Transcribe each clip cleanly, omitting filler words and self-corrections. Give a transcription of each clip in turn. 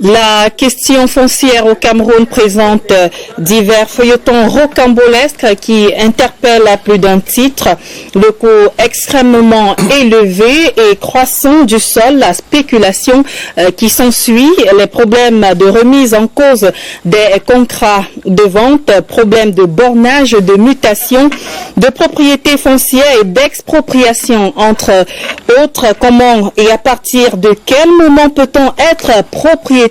La question foncière au Cameroun présente divers feuilletons rocambolesques qui interpellent à plus d'un titre. Le coût extrêmement élevé et croissant du sol, la spéculation qui s'ensuit, les problèmes de remise en cause des contrats de vente, problèmes de bornage, de mutation, de propriété foncière et d'expropriation, entre autres. Comment et à partir de quel moment peut-on être propriétaire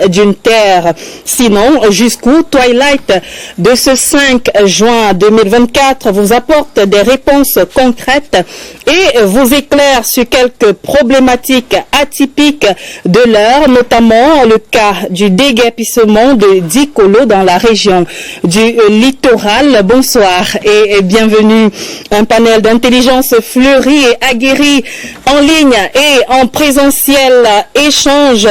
d'une terre? Sinon, jusqu'où Twilight de ce 5 juin 2024 vous apporte des réponses concrètes et vous éclaire sur quelques problématiques atypiques de l'heure, notamment le cas du déguerpissement de Dikolo dans la région du littoral. Bonsoir et bienvenue. Un panel d'intelligence fleurie et aguerrie en ligne et en présentiel échange.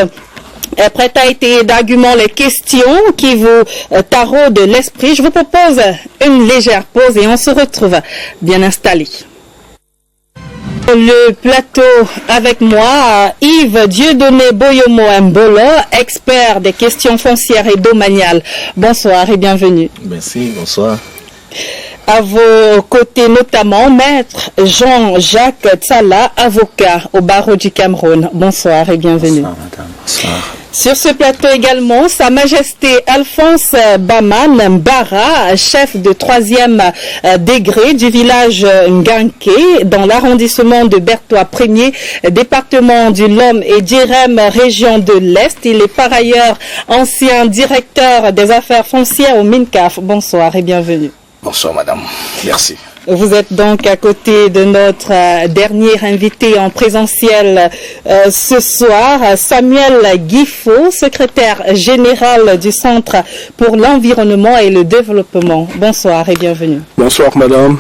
Prête à été d'arguments les questions qui vous taraudent l'esprit. Je vous propose une légère pause et on se retrouve bien installé. Le plateau avec moi, Yves Dieudonné Boyomo Mbolo, expert des questions foncières et domaniales. Bonsoir et bienvenue. Merci, bonsoir. À vos côtés notamment, Maître Jean-Jacques Tsala, avocat au barreau du Cameroun. Bonsoir et bienvenue. Bonsoir, madame. Bonsoir. Sur ce plateau également, Sa Majesté Alphonse Baman Mbara, chef de 3e degré du village Nganké, dans l'arrondissement de Bertois 1er, département du Lom et d'Irem, région de l'Est. Il est par ailleurs ancien directeur des affaires foncières au MINCAF. Bonsoir et bienvenue. Bonsoir, madame. Merci. Vous êtes donc à côté de notre dernier invité en présentiel ce soir, Samuel Guifo, secrétaire général du Centre pour l'environnement et le développement. Bonsoir et bienvenue. Bonsoir, madame,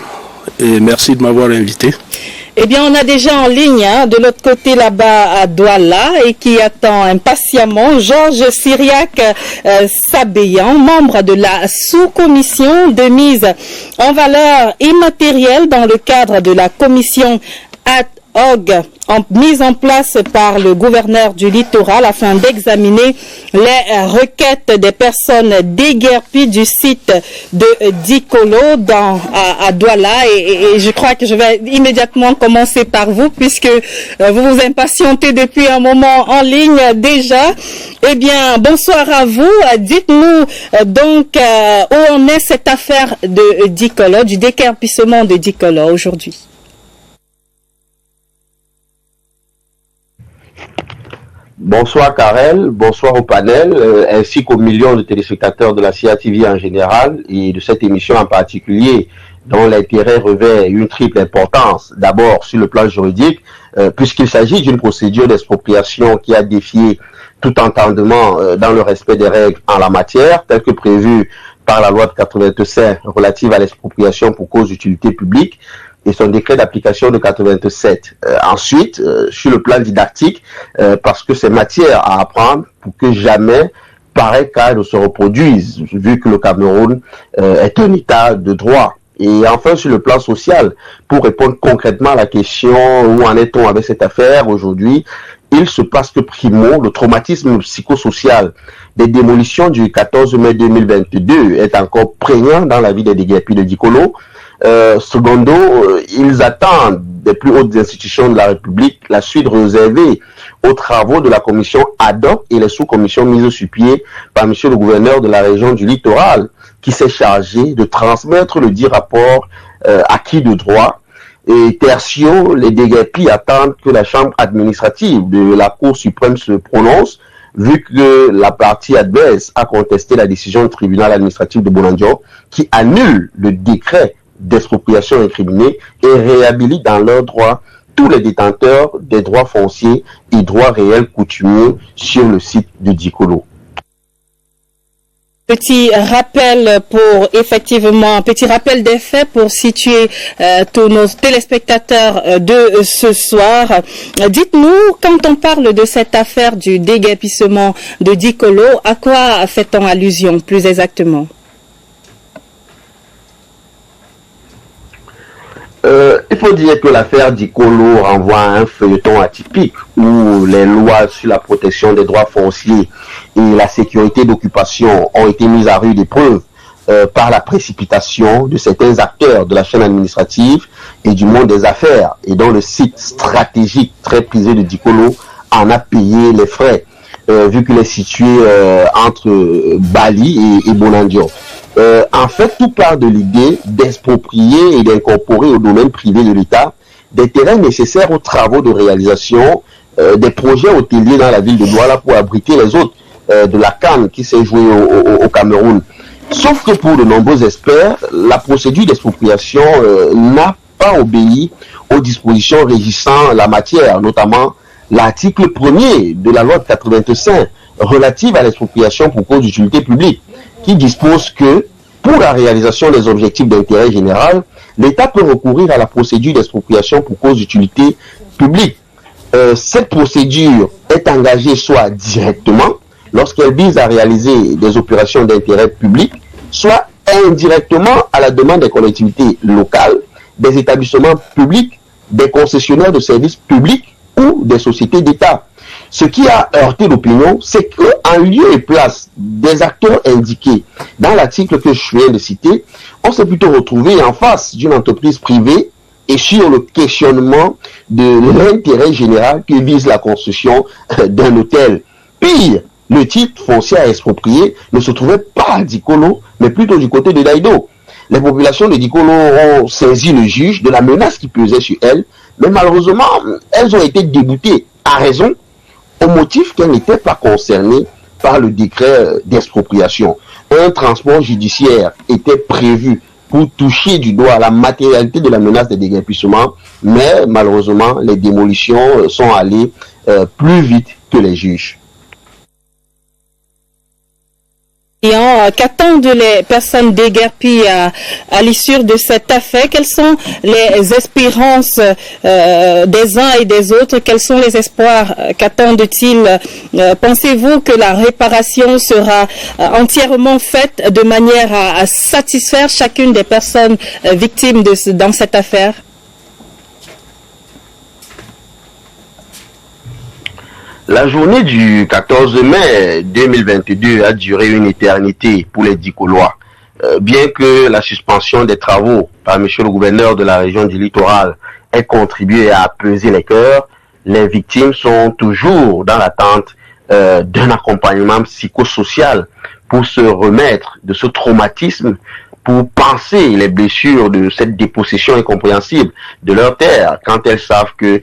et merci de m'avoir invité. Eh bien, on a déjà en ligne, de l'autre côté là-bas à Douala, et qui attend impatiemment Georges Syriac Sabéyan, membre de la sous-commission de mise en valeur immatérielle dans le cadre de la commission ad-hoc mise en place par le gouverneur du littoral afin d'examiner les requêtes des personnes déguerpies du site de Dikolo à Douala. Et je crois que je vais immédiatement commencer par vous puisque vous vous impatientez depuis un moment en ligne déjà. Eh bien, bonsoir à vous. Dites-nous donc où en est cette affaire de Dikolo, du déguerpissement de Dikolo aujourd'hui. Bonsoir Karel, bonsoir au panel, ainsi qu'aux millions de téléspectateurs de la CIA-TV en général et de cette émission en particulier, dont l'intérêt revêt une triple importance. D'abord sur le plan juridique, puisqu'il s'agit d'une procédure d'expropriation qui a défié tout entendement dans le respect des règles en la matière, telles que prévues par la loi de 87 relative à l'expropriation pour cause d'utilité publique, et son décret d'application de 87. Ensuite, sur le plan didactique, parce que c'est matière à apprendre pour que jamais pareil cas ne se reproduise, vu que le Cameroun est un état de droit. Et enfin, sur le plan social, pour répondre concrètement à la question où en est-on avec cette affaire aujourd'hui, il se passe que primo, le traumatisme psychosocial des démolitions du 14 mai 2022 est encore prégnant dans la vie des déguerpis de Dikolo. Secondo, ils attendent des plus hautes institutions de la République la suite réservée aux travaux de la commission ad hoc et les sous-commissions mises sur pied par monsieur le gouverneur de la région du littoral, qui s'est chargé de transmettre le dit rapport acquis de droit. Et tertio, les déguerpis attendent que la chambre administrative de la Cour suprême se prononce, vu que la partie adverse a contesté la décision du tribunal administratif de Bonandio qui annule le décret d'expropriation incriminée et réhabilite dans leurs droits tous les détenteurs des droits fonciers et droits réels coutumiers sur le site de Dikolo. Petit rappel des faits pour situer tous nos téléspectateurs de ce soir. Dites-nous, quand on parle de cette affaire du déguerpissement de Dikolo, à quoi fait-on allusion plus exactement? Il faut dire que l'affaire Dikolo renvoie à un feuilleton atypique où les lois sur la protection des droits fonciers et la sécurité d'occupation ont été mises à rude épreuve par la précipitation de certains acteurs de la chaîne administrative et du monde des affaires, et dont le site stratégique très prisé de Dikolo en a payé les frais, vu qu'il est situé entre Bali et Bonandio. En fait, tout part de l'idée d'exproprier et d'incorporer au domaine privé de l'État des terrains nécessaires aux travaux de réalisation des projets hôteliers dans la ville de Douala pour abriter les hôtes de la CAN qui s'est jouée au Cameroun. Sauf que pour de nombreux experts, la procédure d'expropriation n'a pas obéi aux dispositions régissant la matière, notamment l'article 1er de la loi de 85 relative à l'expropriation pour cause d'utilité publique, qui dispose que, pour la réalisation des objectifs d'intérêt général, l'État peut recourir à la procédure d'expropriation pour cause d'utilité publique. Cette procédure est engagée soit directement, lorsqu'elle vise à réaliser des opérations d'intérêt public, soit indirectement à la demande des collectivités locales, des établissements publics, des concessionnaires de services publics ou des sociétés d'État. Ce qui a heurté l'opinion, c'est qu'en lieu et place des acteurs indiqués dans l'article que je viens de citer, on s'est plutôt retrouvé en face d'une entreprise privée et sur le questionnement de l'intérêt général qui vise la construction d'un hôtel. Pire, le titre foncier à exproprier ne se trouvait pas à Dikolo, mais plutôt du côté de Daïdo. Les populations de Dikolo ont saisi le juge de la menace qui pesait sur elles, mais malheureusement, elles ont été déboutées à raison, au motif qu'elles n'étaient pas concernées par le décret d'expropriation. Un transport judiciaire était prévu pour toucher du doigt la matérialité de la menace de déguerpissement, mais malheureusement, les démolitions sont allées plus vite que les juges. Qu'attendent les personnes déguerpies à l'issue de cette affaire? Quelles sont les espérances des uns et des autres? Quels sont les espoirs? Qu'attendent-ils? Pensez-vous que la réparation sera entièrement faite de manière à satisfaire chacune des personnes victimes dans cette affaire? La journée du 14 mai 2022 a duré une éternité pour les Dikolois. Bien que la suspension des travaux par M. le gouverneur de la région du littoral ait contribué à apaiser les cœurs, les victimes sont toujours dans l'attente d'un accompagnement psychosocial pour se remettre de ce traumatisme, pour penser les blessures de cette dépossession incompréhensible de leur terre, quand elles savent que,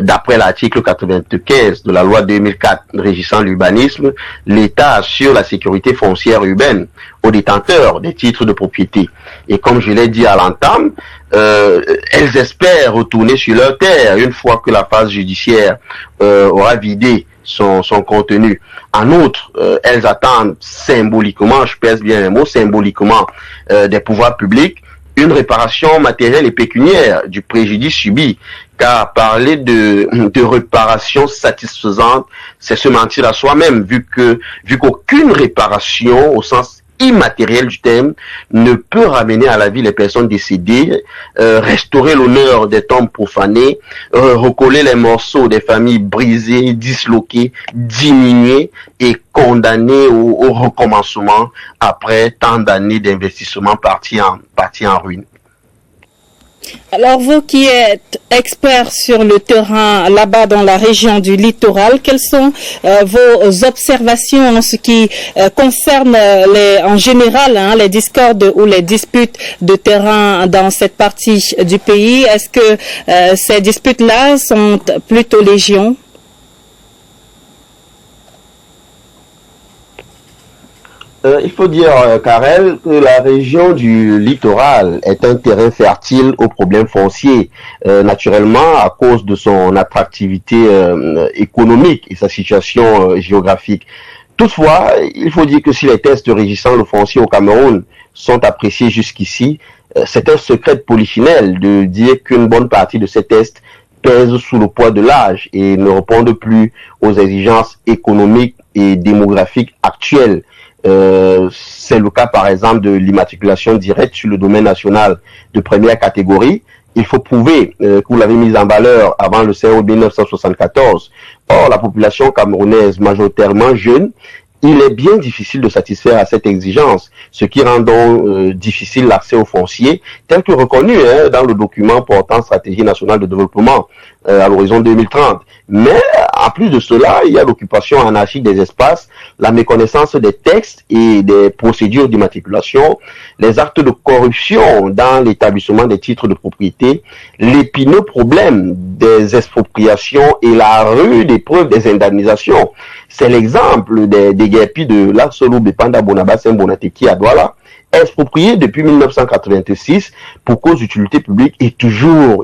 d'après l'article 95 de la loi 2004 régissant l'urbanisme, l'État assure la sécurité foncière urbaine aux détenteurs des titres de propriété. Et comme je l'ai dit à l'entame, elles espèrent retourner sur leur terre une fois que la phase judiciaire aura vidé son contenu. En outre, elles attendent symboliquement, je pèse bien les mots, symboliquement des pouvoirs publics, une réparation matérielle et pécuniaire du préjudice subi. Car parler de réparation satisfaisante, c'est se mentir à soi-même, vu qu'aucune réparation au sens immatériel du terme ne peut ramener à la vie les personnes décédées, restaurer l'honneur des tombes profanées, recoller les morceaux des familles brisées, disloquées, diminuées et condamnées au recommencement après tant d'années d'investissement partis en ruine. Alors vous qui êtes expert sur le terrain là-bas dans la région du littoral, quelles sont vos observations en ce qui concerne en général les discordes ou les disputes de terrain dans cette partie du pays? Est-ce que ces disputes-là sont plutôt légion? Il faut dire, Karel, que la région du littoral est un terrain fertile aux problèmes fonciers, naturellement à cause de son attractivité économique et sa situation géographique. Toutefois, il faut dire que si les tests régissant le foncier au Cameroun sont appréciés jusqu'ici, c'est un secret de polichinelle de dire qu'une bonne partie de ces tests pèsent sous le poids de l'âge et ne répondent plus aux exigences économiques et démographiques actuelles. C'est le cas par exemple de l'immatriculation directe sur le domaine national de première catégorie il faut prouver que vous l'avez mise en valeur avant le CRO 1974. Or, la population camerounaise, majoritairement jeune, il est bien difficile de satisfaire à cette exigence, ce qui rend donc difficile l'accès au foncier, tel que reconnu dans le document portant stratégie nationale de développement à l'horizon 2030. Mais en plus de cela, il y a l'occupation anarchique des espaces, la méconnaissance des textes et des procédures d'immatriculation, les actes de corruption dans l'établissement des titres de propriété, l'épineux problème des expropriations et la rude épreuve des indemnisations. C'est l'exemple des guépis de l'Arsolo Bepanda Bonabas Mbonateki à Douala, exproprié depuis 1986 pour cause d'utilité publique et toujours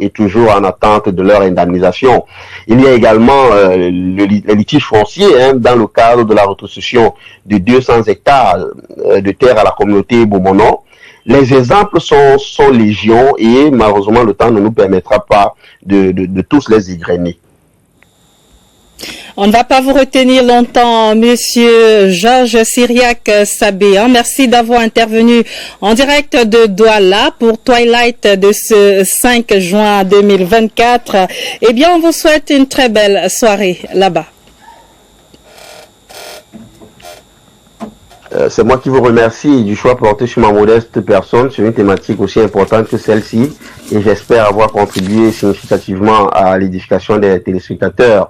en attente de leur indemnisation. Il y a également les litiges fonciers dans le cadre de la retrocession de 200 hectares de terre à la communauté Bomono. Les exemples sont légion et malheureusement le temps ne nous permettra pas de tous les égrener. On ne va pas vous retenir longtemps, Monsieur Georges Syriac Sabéan. Merci d'avoir intervenu en direct de Douala pour Twilight de ce 5 juin 2024. Eh bien, on vous souhaite une très belle soirée là-bas. C'est moi qui vous remercie du choix porté sur ma modeste personne sur une thématique aussi importante que celle-ci et j'espère avoir contribué significativement à l'édification des téléspectateurs.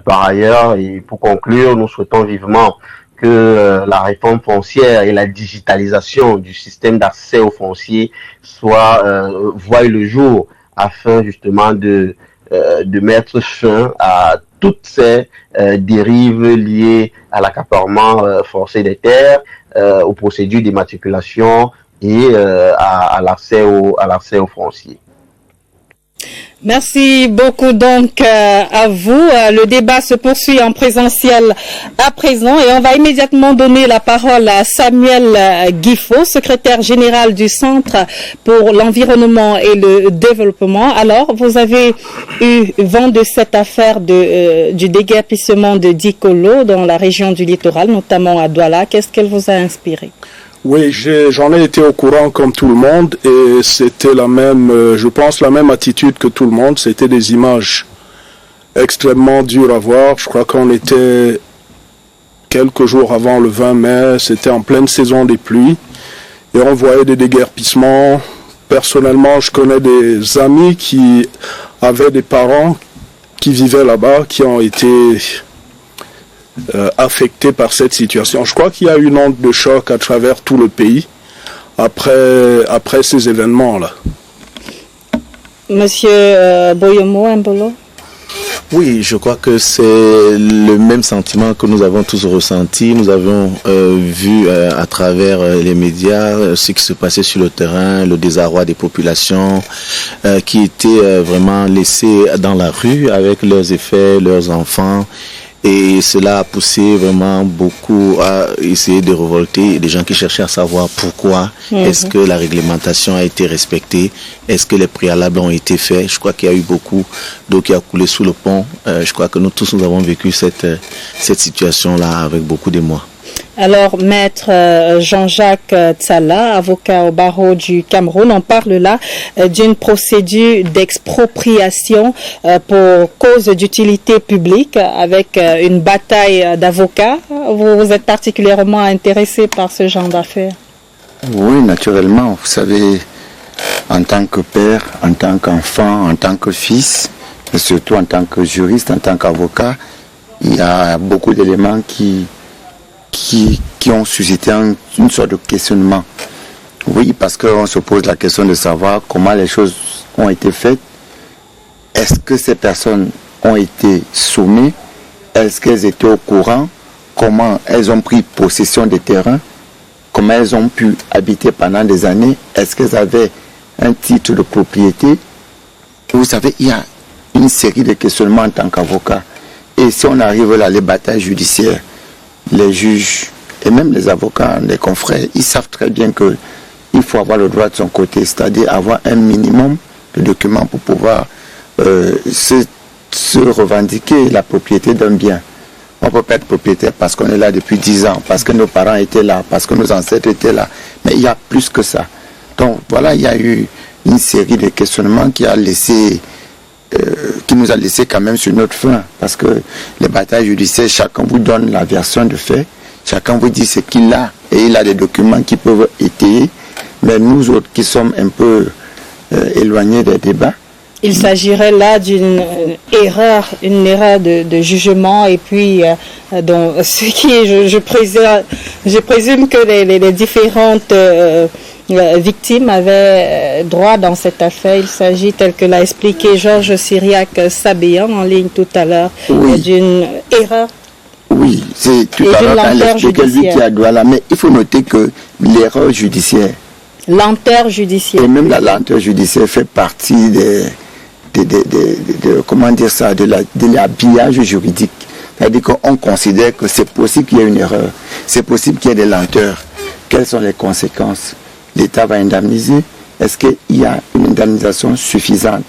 Par ailleurs, et pour conclure, nous souhaitons vivement que la réforme foncière et la digitalisation du système d'accès au foncier voient le jour afin justement de mettre fin à toutes ces dérives liées à l'accaparement forcé des terres, aux procédures d'immatriculation et à l'accès au foncier. Merci beaucoup donc à vous. Le débat se poursuit en présentiel à présent et on va immédiatement donner la parole à Samuel Guifo, secrétaire général du Centre pour l'environnement et le développement. Alors, vous avez eu vent de cette affaire du déguerpissement de Dikolo dans la région du littoral, notamment à Douala. Qu'est-ce qu'elle vous a inspiré? Oui, j'en ai été au courant comme tout le monde et c'était la même, je pense, la même attitude que tout le monde. C'était des images extrêmement dures à voir. Je crois qu'on était quelques jours avant le 20 mai, c'était en pleine saison des pluies et on voyait des déguerpissements. Personnellement, je connais des amis qui avaient des parents qui vivaient là-bas, qui ont été affectés par cette situation. Je crois qu'il y a une onde de choc à travers tout le pays après ces événements-là. Monsieur Boyomo Mbolo? Oui, je crois que c'est le même sentiment que nous avons tous ressenti. Nous avons vu à travers les médias ce qui se passait sur le terrain, le désarroi des populations qui étaient vraiment laissées dans la rue avec leurs effets, leurs enfants. Et cela a poussé vraiment beaucoup à essayer de révolter des gens qui cherchaient à savoir pourquoi est-ce que la réglementation a été respectée, est-ce que les préalables ont été faits. Je crois qu'il y a eu beaucoup d'eau qui a coulé sous le pont. Je crois que nous tous nous avons vécu cette situation-là avec beaucoup d'émoi. Alors, maître Jean-Jacques Tsala, avocat au barreau du Cameroun, on parle là d'une procédure d'expropriation pour cause d'utilité publique avec une bataille d'avocats. Vous êtes particulièrement intéressé par ce genre d'affaires? Oui, naturellement. Vous savez, en tant que père, en tant qu'enfant, en tant que fils, et surtout en tant que juriste, en tant qu'avocat, il y a beaucoup d'éléments qui ont suscité une sorte de questionnement. Oui, parce qu'on se pose la question de savoir comment les choses ont été faites. Est-ce que ces personnes ont été sommées? Est-ce qu'elles étaient au courant? Comment elles ont pris possession des terrains? Comment elles ont pu habiter pendant des années? Est-ce qu'elles avaient un titre de propriété? Vous savez, il y a une série de questionnements en tant qu'avocat. Et si on arrive là, les batailles judiciaires, les juges et même les avocats, les confrères, ils savent très bien qu'il faut avoir le droit de son côté, c'est-à-dire avoir un minimum de documents pour pouvoir se revendiquer la propriété d'un bien. On ne peut pas être propriétaire parce qu'on est là depuis 10 ans, parce que nos parents étaient là, parce que nos ancêtres étaient là. Mais il y a plus que ça. Donc voilà, il y a eu une série de questionnements qui nous a laissé quand même sur notre faim. Parce que les batailles judiciaires, chacun vous donne la version de fait, chacun vous dit ce qu'il a, et il a des documents qui peuvent étayer. Mais nous autres qui sommes un peu éloignés des débats, il s'agirait là d'une erreur, de jugement, et puis donc, ce qui est, je présume que les différentes victimes avaient droit dans cette affaire. Il s'agit, tel que l'a expliqué Georges Syriac-Sabéan en ligne tout à l'heure, d'une erreur. Oui, c'est tout à l'heure quand il expliquait lui qui a droit là. Mais il faut noter que l'erreur judiciaire, lenteur judiciaire, et même la lenteur judiciaire fait partie comment dire ça, de l'habillage juridique. C'est-à-dire qu'on considère que c'est possible qu'il y ait une erreur, c'est possible qu'il y ait des lenteurs. Quelles sont les conséquences? L'État va indemniser. Est-ce qu'il y a une indemnisation suffisante?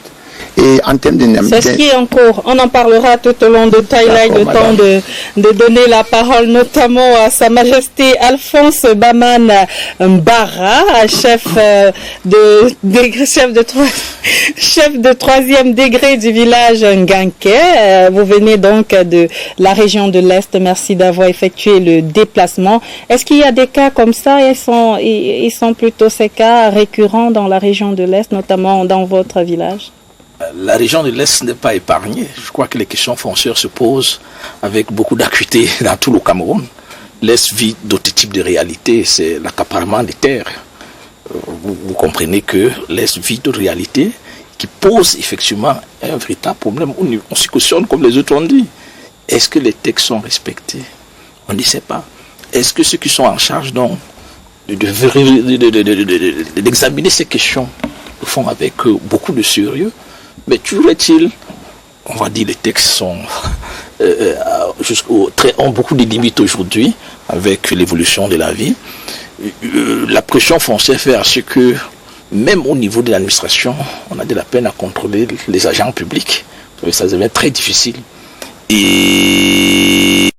Et en termes d'indemnisation, c'est ce qui est en cours. On en parlera tout au long de Thaïlande, le temps de donner la parole notamment à Sa Majesté Alphonse Baman Mbara, chef de troisième degré du village Nganké. Vous venez donc de la région de l'Est. Merci d'avoir effectué le déplacement. Est-ce qu'il y a des cas comme ça? Ils sont plutôt ces cas récurrents dans la région de l'Est, notamment dans votre village? La région de l'Est n'est pas épargnée. Je crois que les questions foncières se posent avec beaucoup d'acuité dans tout le Cameroun. L'Est vit d'autres types de réalités. C'est l'accaparement des terres. Vous comprenez que l'Est vit d'autres réalités qui posent effectivement un véritable problème. On se questionne comme les autres ont dit. Est-ce que les textes sont respectés? On ne sait pas. Est-ce que ceux qui sont en charge donc d'examiner ces questions le font avec beaucoup de sérieux? Mais toujours est-il, on va dire, les textes ont beaucoup de limites aujourd'hui avec l'évolution de la vie. La pression foncière fait à ce que, même au niveau de l'administration, on a de la peine à contrôler les agents publics. Ça devient très difficile. Et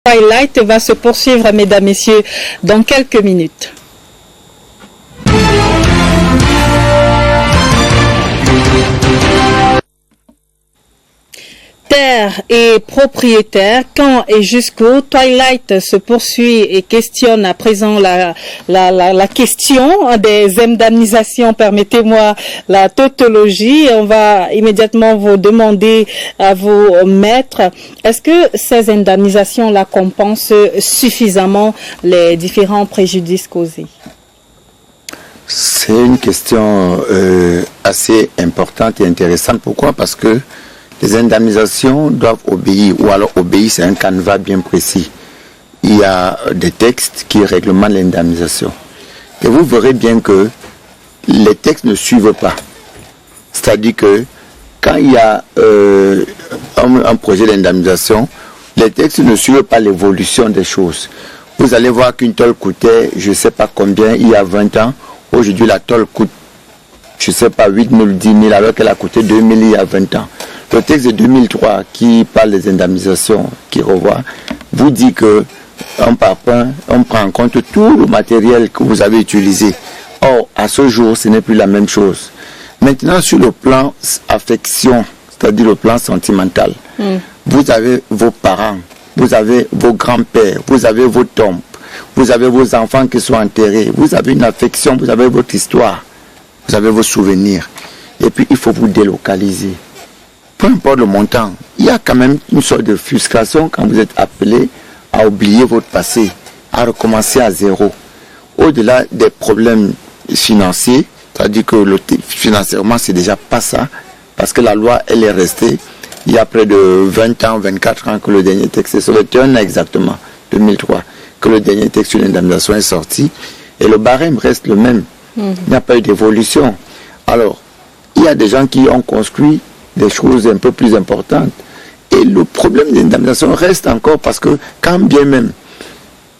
Twilight va se poursuivre, mesdames, messieurs, dans quelques minutes. Terre et propriétaire, quand et jusqu'où, Twilight se poursuit et questionne à présent la question des indemnisations. Permettez-moi la tautologie. On va immédiatement vous demander à vous mettre, est-ce que ces indemnisations-là compensent suffisamment les différents préjudices causés? C'est une question assez importante et intéressante. Pourquoi? Parce que les indemnisations doivent obéir, ou alors obéir, c'est un canevas bien précis. Il y a des textes qui réglementent l'indemnisation. Et vous verrez bien que les textes ne suivent pas. C'est-à-dire que quand il y a un projet d'indemnisation, les textes ne suivent pas l'évolution des choses. Vous allez voir qu'une tôle coûtait, je ne sais pas combien, il y a 20 ans. Aujourd'hui, la tôle coûte, je ne sais pas, 8 000, 10 000, alors qu'elle a coûté 2 000 il y a 20 ans. Le texte de 2003 qui parle des indemnisations, qui revoit, vous dit que on prend en compte tout le matériel que vous avez utilisé. Or, à ce jour, ce n'est plus la même chose. Maintenant, sur le plan affection, c'est-à-dire le plan sentimental, vous avez vos parents, vous avez vos grands-pères, vous avez vos tombes, vous avez vos enfants qui sont enterrés, vous avez une affection, vous avez votre histoire, vous avez vos souvenirs. Et puis, il faut vous délocaliser. Peu importe le montant, il y a quand même une sorte de frustration quand vous êtes appelé à oublier votre passé, à recommencer à zéro. Au-delà des problèmes financiers, c'est-à-dire que financièrement, c'est déjà pas ça, parce que la loi, elle est restée. Il y a près de 20 ans, 24 ans que le dernier texte est sorti, 21 ans exactement, 2003, que le dernier texte sur l'indemnisation est sorti, et le barème reste le même. Il n'y a pas eu d'évolution. Alors, il y a des gens qui ont construit des choses un peu plus importantes. Et le problème de l'indemnisation reste encore parce que quand bien même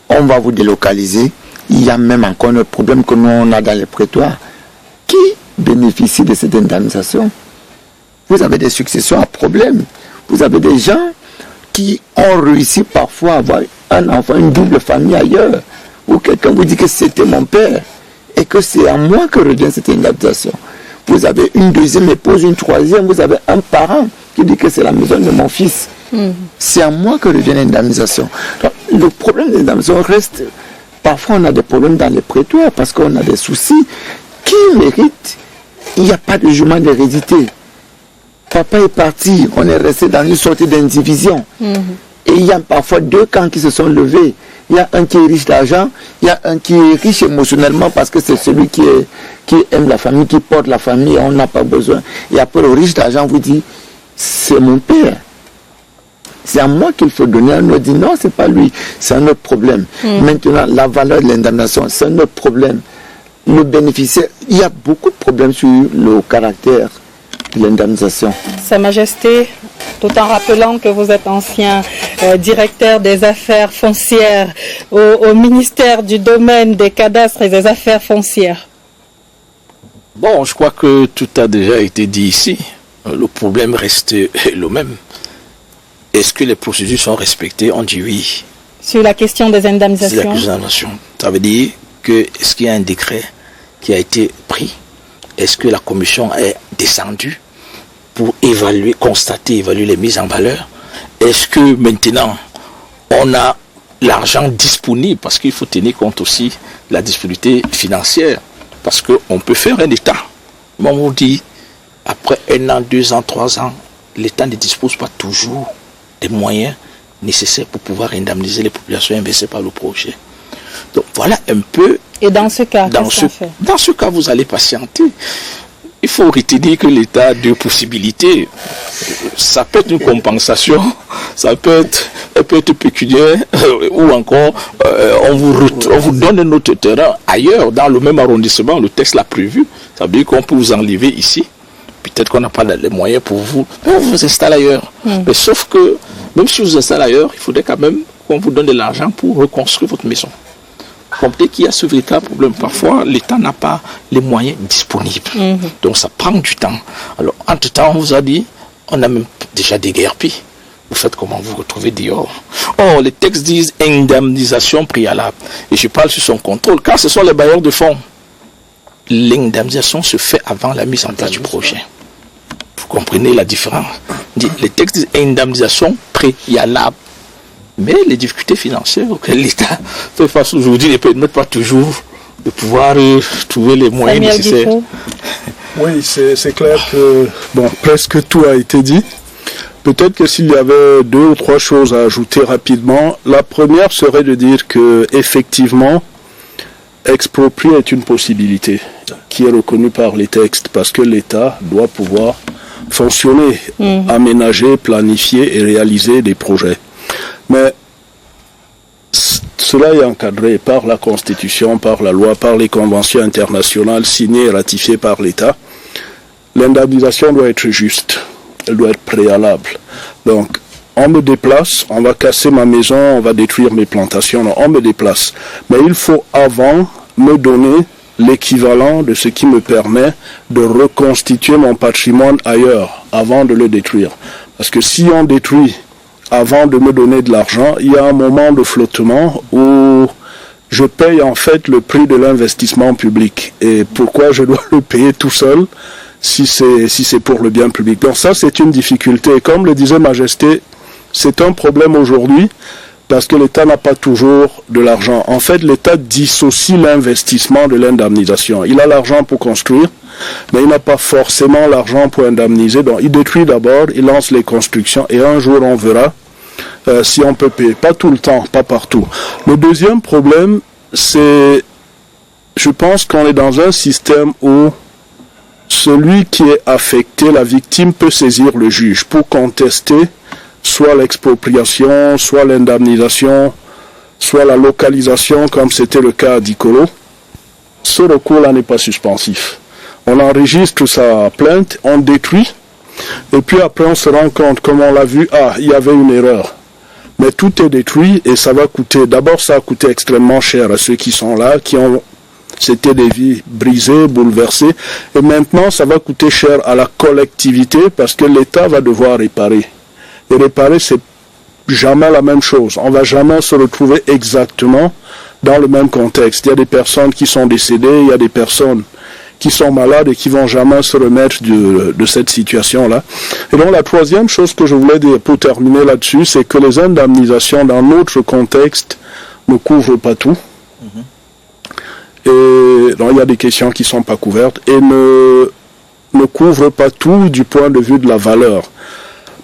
on va vous délocaliser, il y a même encore un problème que nous on a dans les prétoires. Qui bénéficie de cette indemnisation? Vous avez des successions à problème. Vous avez des gens qui ont réussi parfois à avoir un enfant, une double famille ailleurs, où quelqu'un vous dit que c'était mon père et que c'est à moi que revient cette indemnisation. Vous avez une deuxième épouse, une troisième, vous avez un parent qui dit que c'est la maison de mon fils. C'est à moi que revient l'indemnisation. Le problème de l'indemnisation reste, parfois on a des problèmes dans les prétoires parce qu'on a des soucis. Qui mérite? Il n'y a pas de jugement d'hérédité. Papa est parti, on est resté dans une sorte d'indivision. Et il y a parfois deux camps qui se sont levés. Il y a un qui est riche d'argent, il y a un qui est riche émotionnellement parce que c'est celui qui aime la famille, qui porte la famille, on n'a pas besoin. Et après le riche d'argent vous dit, c'est mon père. C'est à moi qu'il faut donner. On nous dit non, c'est pas lui, c'est un autre problème. Maintenant, la valeur de l'indemnisation, c'est un autre problème. Le bénéficiaire, il y a beaucoup de problèmes sur le caractère de l'indemnisation. Sa Majesté, tout en rappelant que vous êtes ancien directeur des affaires foncières au ministère du domaine des cadastres et des affaires foncières. Bon, je crois que tout a déjà été dit ici. Le problème reste le même. Est-ce que les procédures sont respectées? On dit oui. Sur la question des indemnisations? Sur la question des indemnisations. Ça veut dire que, est-ce qu'il y a un décret qui a été pris? Est-ce que la commission est descendue pour évaluer, constater, évaluer les mises en valeur? Est-ce que maintenant, on a l'argent disponible? Parce qu'il faut tenir compte aussi de la disponibilité financière. Parce qu'on peut faire un État. Mais on vous dit, après 1 an, 2 ans, 3 ans, l'État ne dispose pas toujours des moyens nécessaires pour pouvoir indemniser les populations investies par le projet. Donc voilà un peu. Et dans ce cas, qu'est-ce qu'on fait? Dans ce cas, vous allez patienter. Il faut retenir que l'État a deux possibilités. Ça peut être une compensation, ça peut être pécuniaire, ou encore on vous donne un autre terrain ailleurs, dans le même arrondissement, le texte l'a prévu. Ça veut dire qu'on peut vous enlever ici. Peut-être qu'on n'a pas les moyens pour vous. On vous installe ailleurs. Mais sauf que, même si vous installez ailleurs, il faudrait quand même qu'on vous donne de l'argent pour reconstruire votre maison. Comprenez qu'il y a ce véritable problème. Parfois, l'État n'a pas les moyens disponibles. Donc, ça prend du temps. Alors, entre-temps, on vous a dit, on a même déjà déguerpi. vous faites comment? Vous vous retrouvez dehors. Or, les textes disent indemnisation préalable. Et je parle sur son contrôle, car ce sont les bailleurs de fonds. L'indemnisation se fait avant la mise en place du projet. Vous comprenez la différence? Les textes disent indemnisation préalable. Mais les difficultés financières auxquelles l'État fait face aujourd'hui ne permettent pas toujours de pouvoir trouver les moyens nécessaires. Oui, c'est clair que presque tout a été dit. Peut-être que s'il y avait 2 ou 3 choses à ajouter rapidement, la première serait de dire que effectivement, exproprier est une possibilité qui est reconnue par les textes parce que l'État doit pouvoir fonctionner, aménager, planifier et réaliser des projets. Mais cela est encadré par la Constitution, par la loi, par les conventions internationales signées et ratifiées par l'État. L'indemnisation doit être juste, elle doit être préalable. Donc, on me déplace, on va casser ma maison, on va détruire mes plantations, non, on me déplace. Mais il faut avant me donner l'équivalent de ce qui me permet de reconstituer mon patrimoine ailleurs, avant de le détruire. Parce que si on détruit avant de me donner de l'argent, il y a un moment de flottement où je paye en fait le prix de l'investissement public. Et pourquoi je dois le payer tout seul si c'est pour le bien public? Donc ça, c'est une difficulté. Et comme le disait Majesté, c'est un problème aujourd'hui parce que l'État n'a pas toujours de l'argent. En fait, l'État dissocie l'investissement de l'indemnisation. Il a l'argent pour construire, mais il n'a pas forcément l'argent pour indemniser. Donc il détruit d'abord, il lance les constructions et un jour on verra si on peut payer. Pas tout le temps, pas partout. Le deuxième problème, c'est, je pense qu'on est dans un système où celui qui est affecté, la victime, peut saisir le juge pour contester soit l'expropriation, soit l'indemnisation, soit la localisation, comme c'était le cas à Dikolo. Ce recours-là n'est pas suspensif. On enregistre sa plainte, on détruit, et puis après on se rend compte, comme on l'a vu, il y avait une erreur. Mais tout est détruit et ça va coûter, d'abord ça a coûté extrêmement cher à ceux qui sont là, c'était des vies brisées, bouleversées, et maintenant ça va coûter cher à la collectivité parce que l'État va devoir réparer. Et réparer, c'est jamais la même chose. On va jamais se retrouver exactement dans le même contexte. Il y a des personnes qui sont décédées, il y a des personnes qui sont malades et qui vont jamais se remettre de cette situation-là. Et donc la troisième chose que je voulais dire pour terminer là-dessus, c'est que les indemnisations dans notre contexte ne couvrent pas tout. Et donc il y a des questions qui ne sont pas couvertes et ne couvrent pas tout du point de vue de la valeur.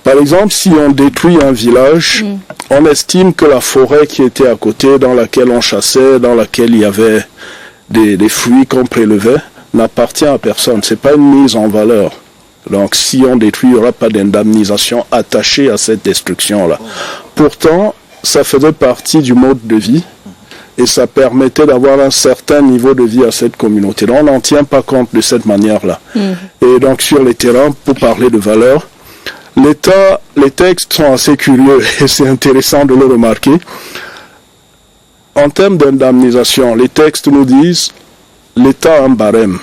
Par exemple, si on détruit un village, on estime que la forêt qui était à côté, dans laquelle on chassait, dans laquelle il y avait des fruits qu'on prélevait, n'appartient à personne. Ce n'est pas une mise en valeur. Donc si on détruit, il n'y aura pas d'indemnisation attachée à cette destruction-là. Pourtant, ça faisait partie du mode de vie et ça permettait d'avoir un certain niveau de vie à cette communauté. Donc on n'en tient pas compte de cette manière-là. Et donc sur les terrains, pour parler de valeur, l'État, les textes sont assez curieux et c'est intéressant de le remarquer. En termes d'indemnisation, les textes nous disent l'État a un barème.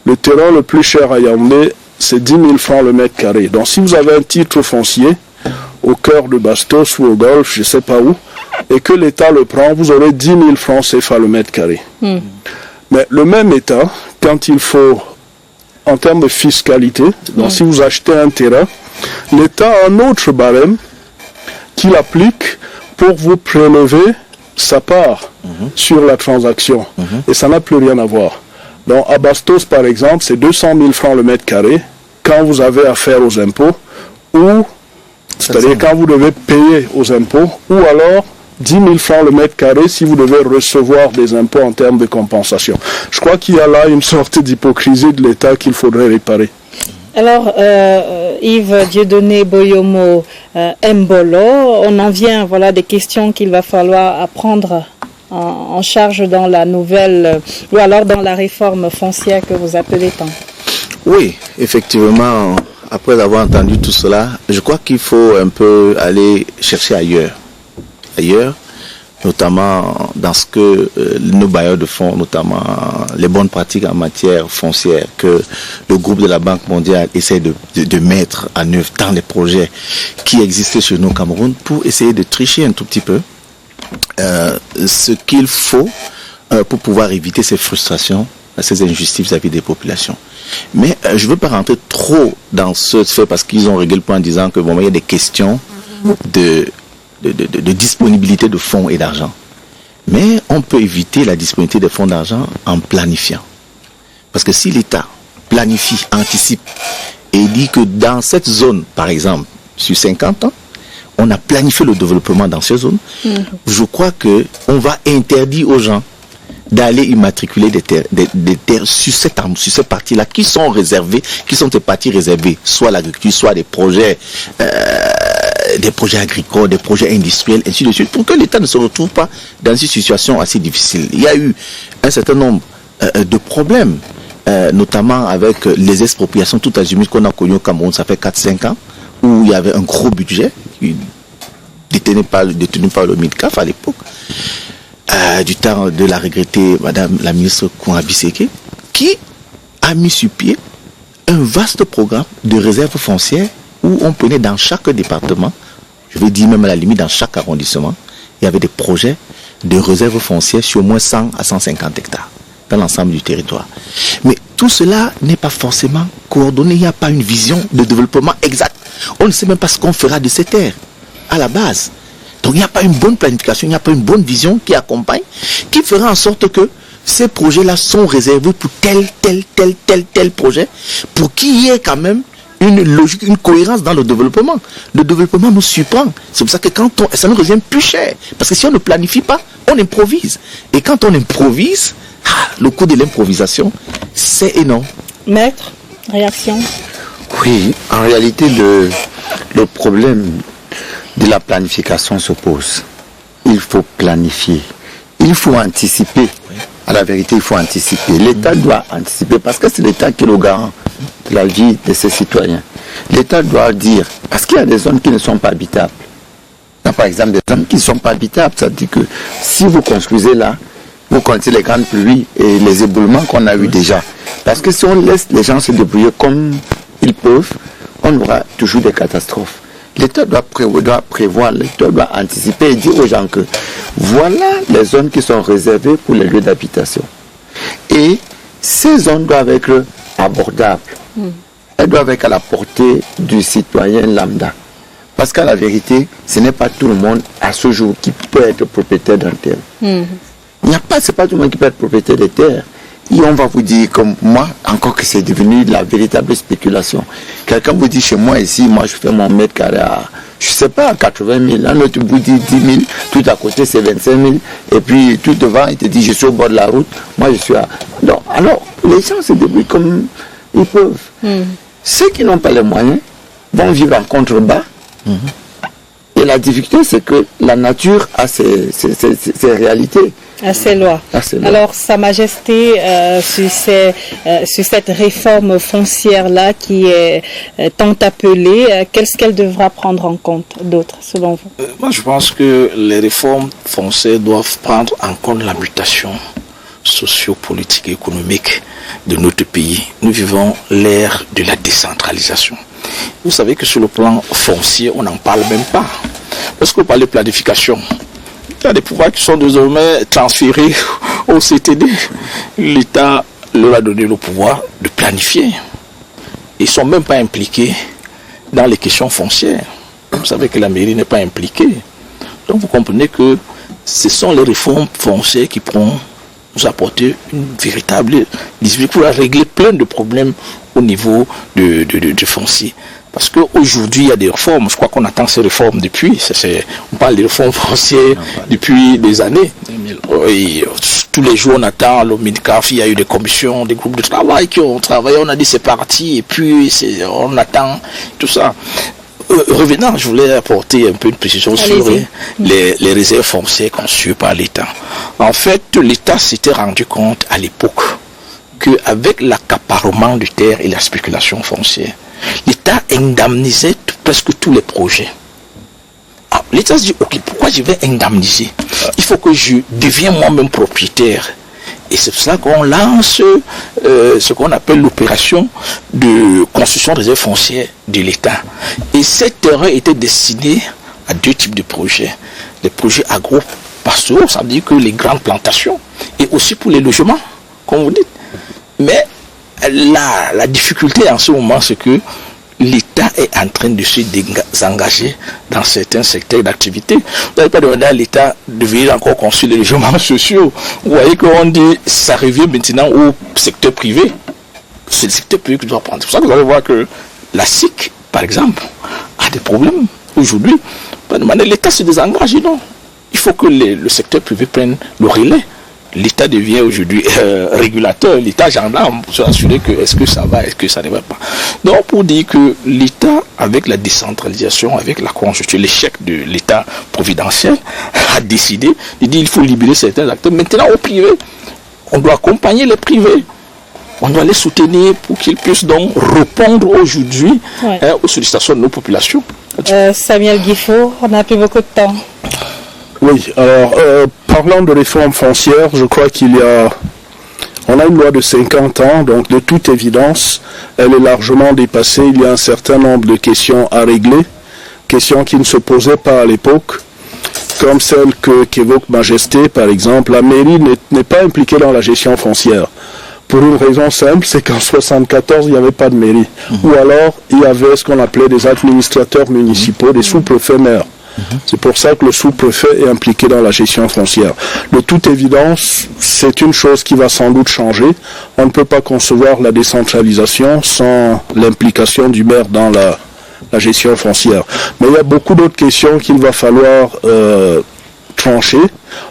Le terrain le plus cher à Yaoundé, c'est 10 000 francs le mètre carré. Donc si vous avez un titre foncier au cœur de Bastos ou au Golfe, je ne sais pas où, et que l'État le prend, vous aurez 10 000 francs CFA le mètre carré. Mais le même État, quand il faut, en termes de fiscalité, donc si vous achetez un terrain, l'État a un autre barème qu'il applique pour vous prélever sa part sur la transaction. Et ça n'a plus rien à voir. Donc à Bastos, par exemple, c'est 200 000 francs le mètre carré quand vous avez affaire aux impôts, ou c'est-à-dire quand vous devez payer aux impôts, ou alors 10 000 francs le mètre carré si vous devez recevoir des impôts en termes de compensation. Je crois qu'il y a là une sorte d'hypocrisie de l'État qu'il faudrait réparer. Alors, Yves Dieudonné Boyomo Mbolo, on en vient, voilà, des questions qu'il va falloir prendre en charge dans la nouvelle, ou alors dans la réforme foncière que vous appelez tant. Oui, effectivement, après avoir entendu tout cela, je crois qu'il faut un peu aller chercher ailleurs. notamment dans ce que nos bailleurs de fonds, notamment les bonnes pratiques en matière foncière que le groupe de la Banque mondiale essaie de mettre en œuvre dans les projets qui existent chez nous au Cameroun pour essayer de tricher un tout petit peu ce qu'il faut pour pouvoir éviter ces frustrations, ces injustices vis-à-vis des populations. Mais je ne veux pas rentrer trop dans ce fait parce qu'ils ont réglé le point en disant que bon, il y a des questions de disponibilité de fonds et d'argent. Mais on peut éviter la disponibilité des fonds d'argent en planifiant. Parce que si l'État planifie, anticipe et dit que dans cette zone, par exemple, sur 50 ans, on a planifié le développement dans ces zones, je crois qu'on va interdire aux gens d'aller immatriculer des terres sur cette partie-là qui sont réservées, qui sont des parties réservées, soit l'agriculture, soit des projets agricoles, des projets industriels, ainsi de suite, pour que l'État ne se retrouve pas dans une situation assez difficile. Il y a eu un certain nombre de problèmes, notamment avec les expropriations tout azimut qu'on a connues au Cameroun, ça fait 4-5 ans, où il y avait un gros budget détenu par le MIDCAF à l'époque, du temps de la regrettée Madame la ministre Kourabi Seke, qui a mis sur pied un vaste programme de réserve foncière où on prenait dans chaque département, je vais dire même à la limite dans chaque arrondissement, il y avait des projets de réserve foncière sur au moins 100 à 150 hectares dans l'ensemble du territoire. Mais tout cela n'est pas forcément coordonné, il n'y a pas une vision de développement exact. On ne sait même pas ce qu'on fera de ces terres à la base. Donc il n'y a pas une bonne planification, il n'y a pas une bonne vision qui accompagne, qui fera en sorte que ces projets-là sont réservés pour tel projet, pour qu'il y ait quand même une logique, une cohérence dans le développement. Le développement nous surprend. C'est pour ça que ça nous revient plus cher. Parce que si on ne planifie pas, on improvise. Et quand on improvise, le coût de l'improvisation, c'est énorme. Maître, réaction? Oui, en réalité, le problème de la planification se pose. Il faut planifier. Il faut anticiper. À la vérité, il faut anticiper. L'État doit anticiper parce que c'est l'État qui est le garant de la vie de ses citoyens. L'État doit dire, parce qu'il y a des zones qui ne sont pas habitables. Il y a par exemple des zones qui ne sont pas habitables. Ça veut dire que si vous construisez là, vous comptez les grandes pluies et les éboulements qu'on a eu déjà. Parce que si on laisse les gens se débrouiller comme ils peuvent, on aura toujours des catastrophes. L'État doit prévoir, l'État doit anticiper et dire aux gens que voilà les zones qui sont réservées pour les lieux d'habitation. Et ces zones doivent être abordables. Elles doivent être à la portée du citoyen lambda. Parce qu'à la vérité, ce n'est pas tout le monde à ce jour qui peut être propriétaire d'un terre. C'est pas tout le monde qui peut être propriétaire des terres. Et on va vous dire, comme moi, encore que c'est devenu la véritable spéculation. Quelqu'un vous dit, chez moi ici, moi je fais mon mètre carré à, je sais pas, 80 000. Un autre vous dit 10 000, tout à côté c'est 25 000. Et puis tout devant, il te dit, je suis au bord de la route, moi je suis à... Non, alors, les gens se débrouillent comme ils peuvent. Ceux qui n'ont pas les moyens vont vivre en contrebas. Et la difficulté, c'est que la nature a ses réalités. À ces lois. Alors, Sa Majesté, sur cette réforme foncière-là qui est tant appelée, qu'est-ce qu'elle devra prendre en compte d'autres, selon vous? Moi, je pense que les réformes foncières doivent prendre en compte la mutation socio-politique et économique de notre pays. Nous vivons l'ère de la décentralisation. Vous savez que sur le plan foncier, on n'en parle même pas. Parce que vous parlez de planification, il y a des pouvoirs qui sont désormais transférés au CTD. L'État leur a donné le pouvoir de planifier. Ils ne sont même pas impliqués dans les questions foncières. Vous savez que la mairie n'est pas impliquée. Donc vous comprenez que ce sont les réformes foncières qui pourront nous apporter une véritable difficulté pour régler plein de problèmes au niveau du foncier. Parce qu'aujourd'hui, il y a des réformes. Je crois qu'on attend ces réformes depuis. On parle des réformes foncières depuis des années. Et tous les jours, on attend le MIDCAF. Il y a eu des commissions, des groupes de travail qui ont travaillé. On a dit c'est parti. Et puis, on attend tout ça. Revenant, je voulais apporter un peu une précision sur les réserves foncières conçues par l'État. En fait, l'État s'était rendu compte à l'époque qu'avec l'accaparement du terre et la spéculation foncière, l'État indemnisait presque tous les projets. l'État se dit, ok, pourquoi je vais indemniser? Il faut que je devienne moi-même propriétaire. Et c'est pour cela qu'on lance ce qu'on appelle l'opération de construction de réserve foncière de l'État. Et cette terrain était destiné à 2 types de projets. Les projets agro-pastoraux, ça veut dire que les grandes plantations, et aussi pour les logements, comme vous dites. Mais la difficulté en ce moment, c'est que l'État est en train de se désengager dans certains secteurs d'activité. Vous n'avez pas demandé à l'État de venir encore construire les logements sociaux. Vous voyez qu'on dit ça revient maintenant au secteur privé. C'est le secteur privé qui doit prendre. C'est pour ça que vous allez voir que la SIC, par exemple, a des problèmes aujourd'hui. L'État se désengage, non. Il faut que le secteur privé prenne le relais. L'État devient aujourd'hui régulateur, l'État gendarme pour s'assurer que est-ce que ça va, est-ce que ça ne va pas. Donc pour dire que l'État, avec la décentralisation, avec la conjoncture, l'échec de l'État providentiel, a décidé de dire qu'il faut libérer certains acteurs. Maintenant au privé, on doit accompagner les privés. On doit les soutenir pour qu'ils puissent donc répondre aujourd'hui aux sollicitations de nos populations. Samuel Guifo, on n'a plus beaucoup de temps. Oui, alors parlant de réforme foncière, je crois on a une loi de 50 ans, donc de toute évidence, elle est largement dépassée. Il y a un certain nombre de questions à régler, questions qui ne se posaient pas à l'époque, comme celle qu'évoque Majesté, par exemple. La mairie n'est pas impliquée dans la gestion foncière. Pour une raison simple, c'est qu'en 1974, il n'y avait pas de mairie. Ou alors, il y avait ce qu'on appelait des administrateurs municipaux, des sous-préfets maires. C'est pour ça que le sous-préfet est impliqué dans la gestion foncière. De toute évidence, c'est une chose qui va sans doute changer. On ne peut pas concevoir la décentralisation sans l'implication du maire dans la gestion foncière. Mais il y a beaucoup d'autres questions qu'il va falloir trancher.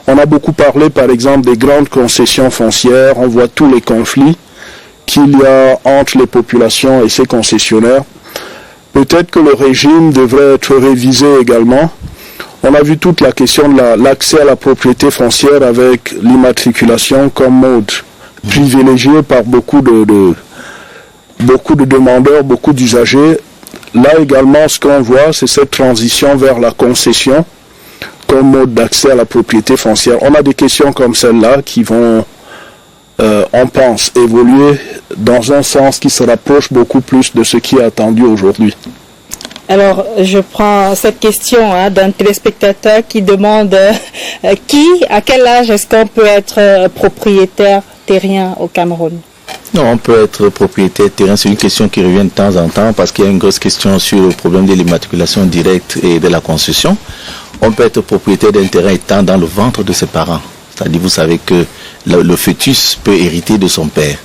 On a beaucoup parlé, par exemple, des grandes concessions foncières. On voit tous les conflits qu'il y a entre les populations et ces concessionnaires. Peut-être que le régime devrait être révisé également. On a vu toute la question de l'accès à la propriété foncière avec l'immatriculation comme mode privilégié par beaucoup de demandeurs, beaucoup d'usagers. Là également, ce qu'on voit, c'est cette transition vers la concession comme mode d'accès à la propriété foncière. On a des questions comme celle-là qui vont, on pense, évoluer dans un sens qui se rapproche beaucoup plus de ce qui est attendu aujourd'hui. Alors, je prends cette question d'un téléspectateur qui demande à quel âge est-ce qu'on peut être propriétaire terrien au Cameroun? Non, on peut être propriétaire terrain, c'est une question qui revient de temps en temps parce qu'il y a une grosse question sur le problème de l'immatriculation directe et de la concession. On peut être propriétaire d'un terrain étant dans le ventre de ses parents. C'est-à-dire, vous savez que le fœtus peut hériter de son père.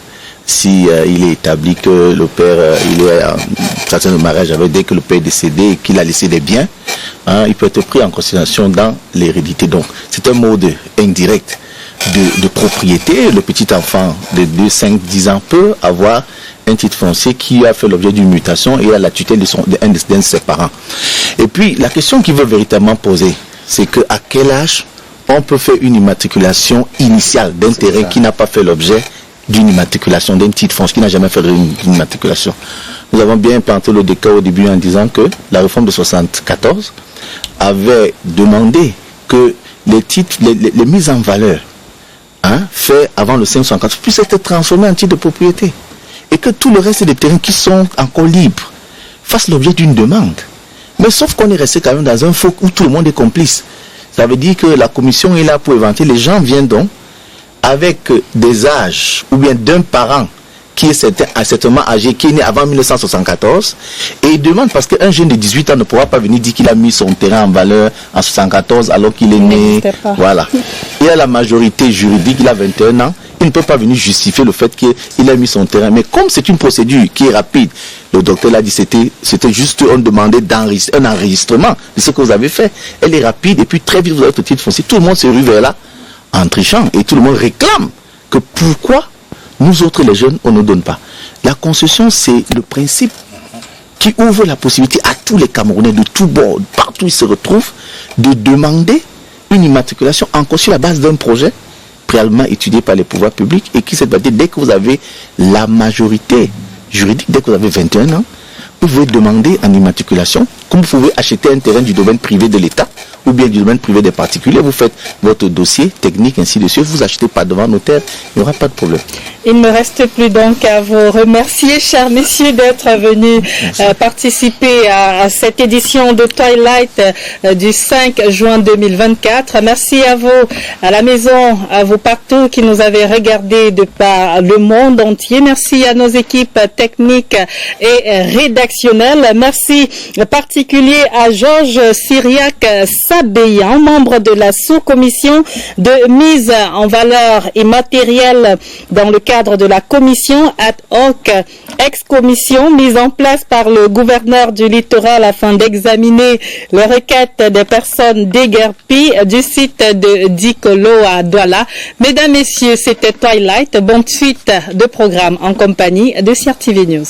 Si il est établi que le père il est en situation de mariage avec, dès que le père est décédé et qu'il a laissé des biens, il peut être pris en considération dans l'hérédité. Donc, c'est un mode indirect de propriété. Le petit enfant de 2, 5, 10 ans peut avoir un titre foncier qui a fait l'objet d'une mutation et à la tutelle d'un de ses parents. Et puis, la question qu'il veut véritablement poser, c'est que à quel âge on peut faire une immatriculation initiale d'un terrain qui n'a pas fait l'objet d'une immatriculation, d'un titre foncier qui n'a jamais fait une immatriculation. Nous avons bien planté le décor au début en disant que la réforme de 1974 avait demandé que les titres, les mises en valeur faits avant le 554 puissent être transformés en titres de propriété et que tout le reste des terrains qui sont encore libres fassent l'objet d'une demande. Mais sauf qu'on est resté quand même dans un faux où tout le monde est complice. Ça veut dire que la commission est là pour éventer. Les gens viennent donc avec des âges, ou bien d'un parent qui est certainement âgé, qui est né avant 1974, et il demande, parce qu'un jeune de 18 ans ne pourra pas venir dire qu'il a mis son terrain en valeur en 1974 alors qu'il est né. Voilà. Il a la majorité juridique, il a 21 ans, il ne peut pas venir justifier le fait qu'il a mis son terrain. Mais comme c'est une procédure qui est rapide, le docteur l'a dit, c'était juste, on demandait un enregistrement de ce que vous avez fait. Elle est rapide, et puis très vite vous avez votre titre foncier. Tout le monde se rue vers là en trichant, et tout le monde réclame que pourquoi nous autres les jeunes on ne donne pas. La concession, c'est le principe qui ouvre la possibilité à tous les Camerounais de tous bords, partout où ils se retrouvent, de demander une immatriculation encore sur la base d'un projet préalablement étudié par les pouvoirs publics et qui s'est basé dès que vous avez la majorité juridique, dès que vous avez 21 ans, vous pouvez demander en immatriculation, comme vous pouvez acheter un terrain du domaine privé de l'État ou bien du domaine privé des particuliers. Vous faites votre dossier technique, ainsi de suite. Vous achetez pas devant notaire, il n'y aura pas de problème. Il ne me reste plus donc à vous remercier, chers messieurs, d'être venus participer à cette édition de Twilight du 5 juin 2024. Merci à vous, à la maison, à vous partout qui nous avez regardés de par le monde entier. Merci à nos équipes techniques et rédactionnelles. Merci particulier à Georges Syriac Sabéyan, membre de la sous-commission de mise en valeur immatérielle dans le cadre de la commission ad hoc, ex-commission mise en place par le gouverneur du littoral afin d'examiner les requêtes des personnes déguerpies du site de Dikolo à Douala. Mesdames, Messieurs, c'était Twilight. Bonne suite de programme en compagnie de CRTV News.